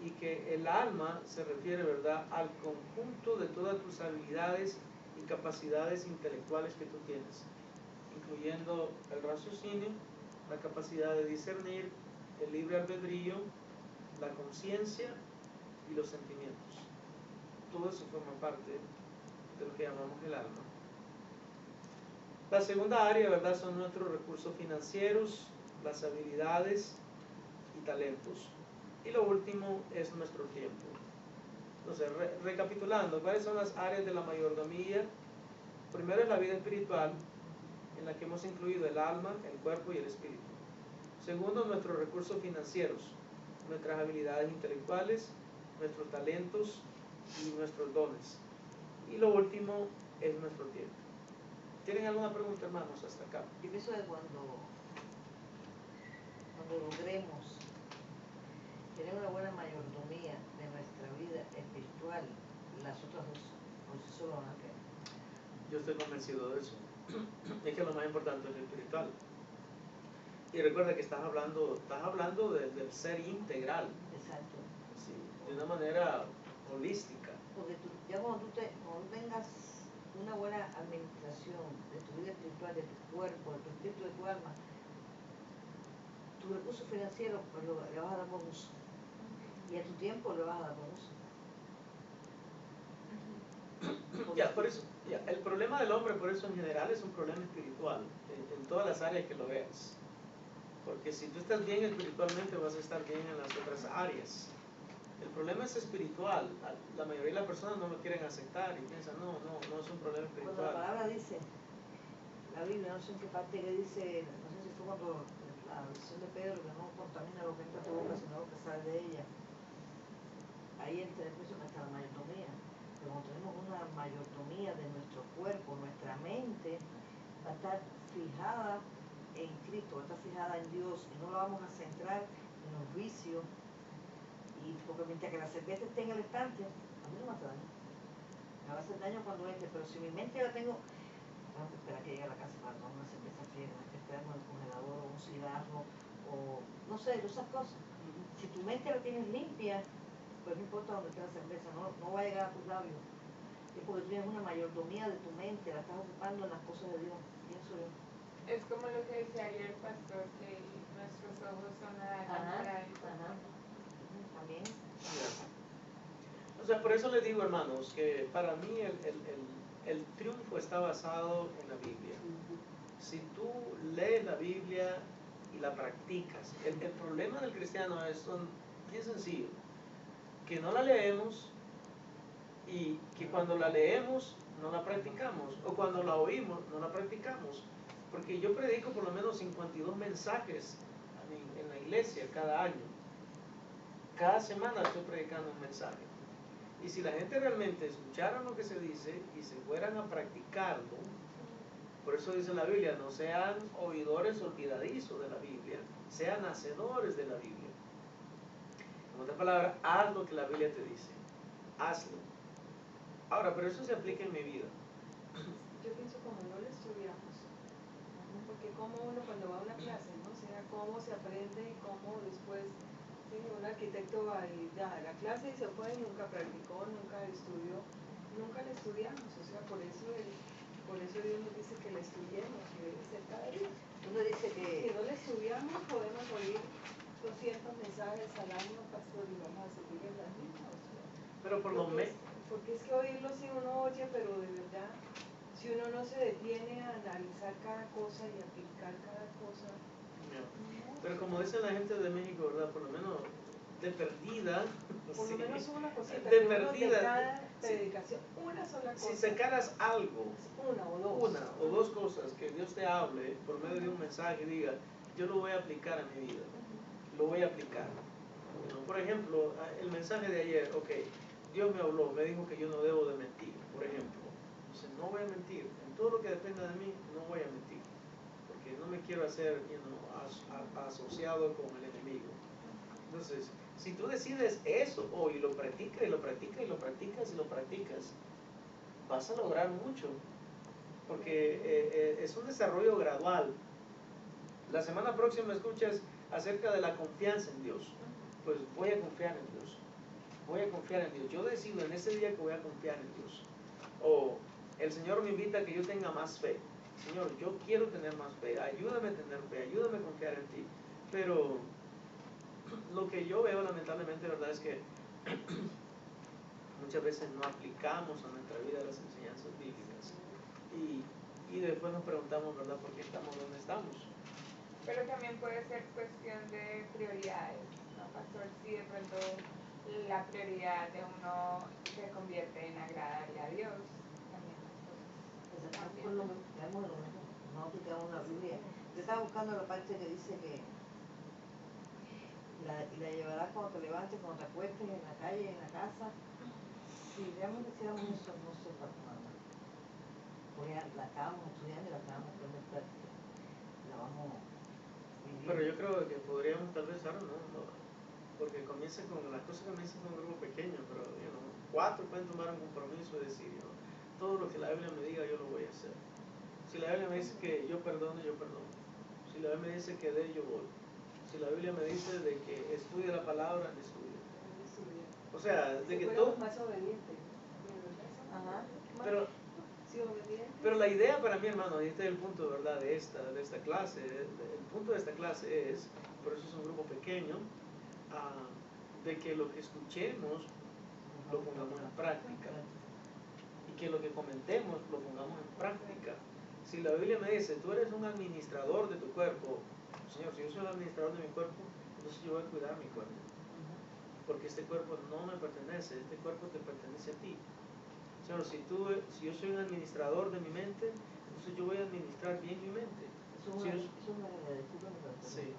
y que el alma se refiere, ¿verdad?, al conjunto de todas tus habilidades y capacidades intelectuales que tú tienes, incluyendo el raciocinio, la capacidad de discernir, el libre albedrío, la conciencia y los sentimientos. Todo eso forma parte de lo que llamamos el alma. La segunda área, ¿verdad?, son nuestros recursos financieros, las habilidades y talentos. Y lo último es nuestro tiempo. Entonces, recapitulando, ¿cuáles son las áreas de la mayordomía? Primero es la vida espiritual, en la que hemos incluido el alma, el cuerpo y el espíritu. Segundo, nuestros recursos financieros, nuestras habilidades intelectuales, nuestros talentos y nuestros dones. Y lo último es nuestro tiempo. ¿Tienen alguna pregunta, hermanos, hasta acá?
Yo pienso que cuando logremos tener una buena mayordomía de nuestra vida espiritual, las otras dos por sí solo van a quedar.
Yo estoy convencido de eso. Es que lo más importante es lo espiritual. Y recuerda que estás hablando del ser integral.
Exacto.
Sí, de una manera holística.
Porque cuando tú tengas una buena administración de tu vida espiritual, de tu cuerpo, de tu espíritu, de tu alma, tu recurso financiero pues, le vas a dar buen uso. Y a tu tiempo le vas a dar buen uso.
Por eso, el problema del hombre, por eso en general, es un problema espiritual, en todas las áreas que lo veas. Porque si tú estás bien espiritualmente, vas a estar bien en las otras áreas. El problema es espiritual. La mayoría de las personas no lo quieren aceptar y piensan, no es un problema espiritual.
Cuando la palabra dice, la Biblia, no sé en qué parte que dice, no sé si fue cuando la visión de Pedro, que no contamina lo que entra a tu boca, sino lo que sale de ella. Ahí entra el juicio que está la mayordomía. Pero cuando tenemos una mayordomía de nuestro cuerpo, nuestra mente va a estar fijada en Cristo, va a estar fijada en Dios, y no la vamos a centrar en los vicios. Y porque mientras que la cerveza esté en el estante, a mí no me hace daño. Me va a hacer daño cuando entre, pero si mi mente la tengo tengo que esperar que llegue a la casa para tomar una cerveza fría, que me esperar con el congelador o un cigarro, o no sé, esas cosas. Si tu mente la tienes limpia, pues no importa dónde esté la cerveza, no va a llegar a tus labios. Es porque tú tienes una mayordomía de tu mente, la estás ocupando en las cosas de Dios, pienso yo.
Es como lo que decía ayer el pastor, que nuestros ojos son la lámpara del cuerpo.
También.
O sea, por eso les digo, hermanos, que para mí el triunfo está basado en la Biblia. Si tú lees la Biblia y la practicas, el problema del cristiano es bien sencillo, que no la leemos y que cuando la leemos no la practicamos, o cuando la oímos no la practicamos. Porque yo predico por lo menos 52 mensajes en la iglesia cada año. Cada semana estoy predicando un mensaje. Y si la gente realmente escuchara lo que se dice y se fueran a practicarlo, por eso dice la Biblia, no sean oidores olvidadizos de la Biblia, sean hacedores de la Biblia. En otras palabras, haz lo que la Biblia te dice, hazlo. Ahora, pero eso se aplica en mi vida.
Yo pienso como no lo estudiamos, ¿no? Porque como uno cuando va a una clase, ¿no? O sea, cómo se aprende y cómo después, ¿sí? Un arquitecto va y da la clase y se fue y nunca practicó, nunca estudió, nunca la estudiamos, o sea, por eso Dios nos dice que la estudiemos, que debe ser cada día.
Uno dice
Si
que
no la estudiamos podemos oír 200 mensajes al año, pastor, y vamos a seguir en la misma, o sea,
Pero por lo menos,
porque es que oírlo sí uno oye, pero de verdad, si uno no se detiene a analizar cada cosa y aplicar cada cosa,
pero como dice la gente de México, ¿verdad? Por lo menos de perdida,
por
sí,
lo menos una cosita,
de
que uno de
perdida,
cada
sí.
predicación, una sola cosa,
Si sacaras algo,
una o dos
cosas que Dios te hable por medio de un mensaje, diga, yo lo voy a aplicar a mi vida, lo voy a aplicar. ¿No? Por ejemplo, el mensaje de ayer, ok, Dios me habló, me dijo que yo no debo de mentir, por ejemplo. Entonces, no voy a mentir, en todo lo que dependa de mí, no voy a mentir, porque no me quiero hacer asociado con el enemigo. Entonces, si tú decides eso, y lo practicas, y lo practicas, y lo practicas, y lo practicas, vas a lograr mucho, porque es un desarrollo gradual. La semana próxima escuchas acerca de la confianza en Dios. Pues voy a confiar en Dios. Voy a confiar en Dios. Yo decido en ese día que voy a confiar en Dios. O el Señor me invita a que yo tenga más fe. Señor, yo quiero tener más fe. Ayúdame a tener fe. Ayúdame a confiar en ti. Pero lo que yo veo lamentablemente, ¿verdad? Es que muchas veces no aplicamos a nuestra vida las enseñanzas bíblicas. Y después nos preguntamos, ¿verdad? ¿Por qué estamos donde estamos?
Pero también puede ser cuestión de prioridades, ¿no, pastor? Si de pronto la prioridad de uno se convierte en agradarle a Dios, también las cosas cambian.
no aplicamos la Biblia. Yo estaba buscando la parte que dice que la llevarás cuando te levantes, cuando te acuestes, en la calle, en la casa. Si realmente hiciéramos eso, no sé para nada. Porque la estábamos estudiando y la estábamos poniendo en práctica. La vamos viviendo.
Pero yo creo que podríamos tal vez ahora no, porque las cosas comienzan con un grupo pequeño, pero 4 pueden tomar un compromiso y decir, todo lo que la Biblia me diga yo lo voy a hacer. Si la Biblia me dice que yo perdono, yo perdono. Si la Biblia me dice que dé, yo voy. Si la Biblia me dice de que estudie la palabra, estudie. O sea, de que todo...
más obediente. Ajá.
Pero la idea para mí, hermano, y este es el punto, ¿verdad?, de esta clase, el punto de esta clase es, por eso es un grupo pequeño, de que lo que escuchemos lo pongamos en práctica y que lo que comentemos lo pongamos en práctica. Si la Biblia me dice, tú eres un administrador de tu cuerpo, Señor, si yo soy el administrador de mi cuerpo, entonces yo voy a cuidar mi cuerpo, porque este cuerpo no me pertenece, este cuerpo te pertenece a ti. Señor, si yo soy un administrador de mi mente, entonces yo voy a administrar bien mi mente.
Eso es una realidad,
Sí.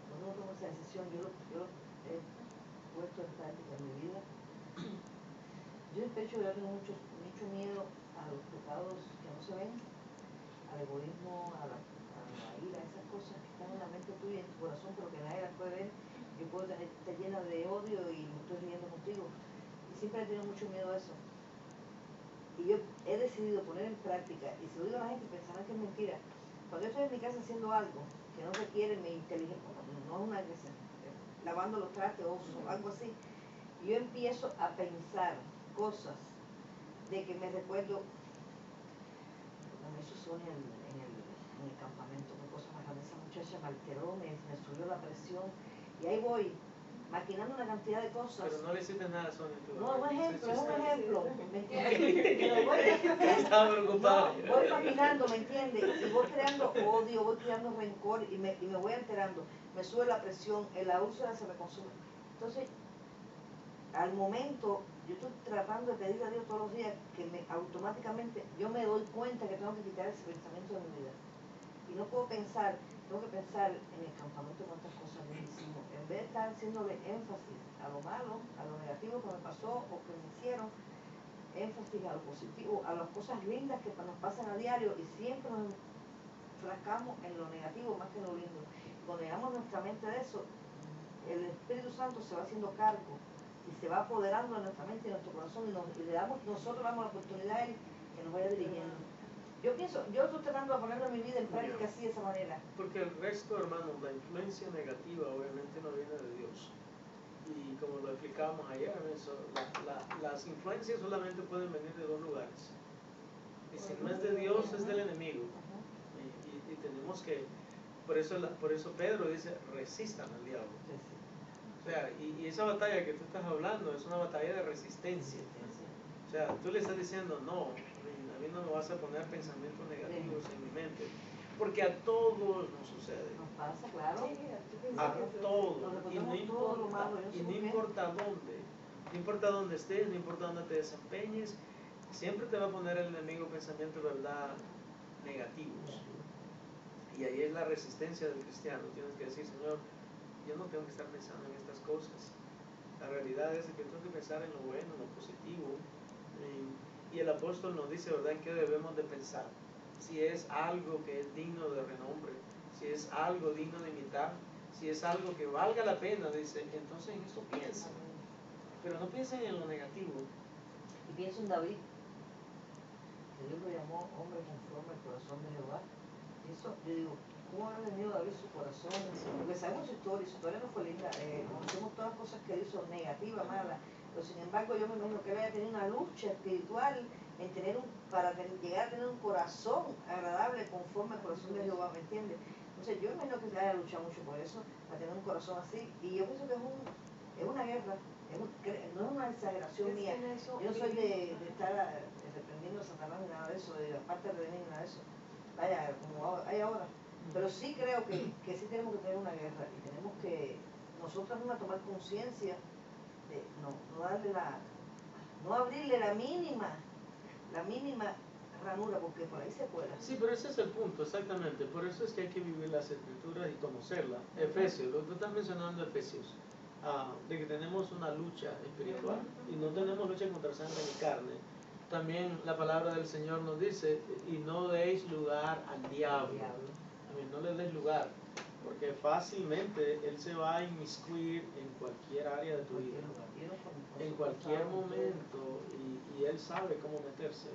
Cuando uno toma esa decisión, yo he puesto en práctica en mi vida. Yo de hecho yo tengo mucho miedo a los pecados que no se ven, al egoísmo, a la ira, esas cosas que están en la mente tuya y en tu corazón, pero que nadie las puede ver. Yo puedo estar llena de odio y me estoy riendo contigo. Y siempre he tenido mucho miedo a eso. y yo he decidido poner en práctica, y se lo digo a la gente, pensarán que es mentira. Cuando yo estoy en mi casa haciendo algo que no requiere mi inteligencia, no es una agresión, lavando los trastes o algo así, yo empiezo a pensar cosas de que me recuerdo, como hizo Sonia en el campamento, qué cosa más grande, esa muchacha me alteró, me subió la presión, y ahí voy, maquinando una cantidad de cosas.
Pero no le hiciste nada, Sonia, tú.
No, un ejemplo, es un ejemplo, ¿me
entiendes? Estaba preocupado.
No, voy maquinando, ¿me entiendes? Y voy creando odio, voy creando rencor y me voy alterando, me sube la presión, la úlcera se me consume. Entonces, al momento, yo estoy tratando de pedirle a Dios todos los días que automáticamente yo me doy cuenta que tengo que quitar ese pensamiento de mi vida. Y no puedo pensar, tengo que pensar en el campamento cuántas cosas me hicimos. En vez de estar haciéndole énfasis a lo malo, a lo negativo que me pasó o que me hicieron, énfasis a lo positivo, a las cosas lindas que nos pasan a diario, y siempre nos enfrascamos en lo negativo más que en lo lindo. Cuando llegamos nuestra mente de eso, el Espíritu Santo se va haciendo cargo y se va apoderando de nuestra mente y de nuestro corazón, y nosotros damos la oportunidad a Él que nos vaya dirigiendo. Yo estoy tratando de ponerlo en mi vida en práctica así, de esa manera.
Porque el resto, hermanos, la influencia negativa obviamente no viene de Dios. Y como lo explicábamos ayer, eso, las influencias solamente pueden venir de dos lugares. Y si no es de Dios, es del enemigo. Y tenemos que, por eso Pedro dice, resistan al diablo. O sea, y esa batalla que tú estás hablando es una batalla de resistencia. O sea, tú le estás diciendo, no, a mí no me vas a poner pensamientos negativos en mi mente. Porque a todos nos sucede.
Nos pasa, claro.
A todos. Y no importa dónde estés, no importa dónde te desempeñes, siempre te va a poner el enemigo pensamientos, ¿verdad?, negativos. Y ahí es la resistencia del cristiano. Tienes que decir, Señor, yo no tengo que estar pensando en estas cosas. La realidad es que tengo que pensar en lo bueno, en lo positivo. Y el apóstol nos dice, ¿verdad?, en qué debemos de pensar. Si es algo que es digno de renombre, si es algo digno de imitar, si es algo que valga la pena, dice, entonces en eso piensen. Pero no piensen en lo negativo.
Y pienso en David, que Dios lo llamó hombre conforme al corazón de Jehová. Y eso, yo digo, ¿cómo ha venido David su corazón? Porque sabemos su historia no fue linda, conocemos todas las cosas que hizo, negativas, malas, pero sin embargo yo me imagino que él haya tenido una lucha espiritual en para llegar a tener un corazón agradable conforme al corazón de Jehová, ¿me entiendes? Entonces yo me imagino que se haya luchado mucho por eso, para tener un corazón así, y yo pienso que es una guerra, no es una exageración mía. Yo no soy de estar reprendiendo a Satanás ni nada de eso, de aparte de venir ni nada de eso, vaya, como hay ahora. Pero sí creo que sí tenemos que tener una guerra, y tenemos que nosotros mismos tomar conciencia de no abrirle la mínima ranura, porque por ahí se cuela.
Sí, pero ese es el punto, exactamente. Por eso es que hay que vivir las escrituras y conocerlas. Efesios, lo que tú estás mencionando, Efesios, de que tenemos una lucha espiritual y no tenemos lucha contra sangre ni carne. También la palabra del Señor nos dice, y no deis lugar al diablo. No le des lugar, porque fácilmente él se va a inmiscuir en cualquier área de tu vida, en cualquier momento, y él sabe cómo meterse.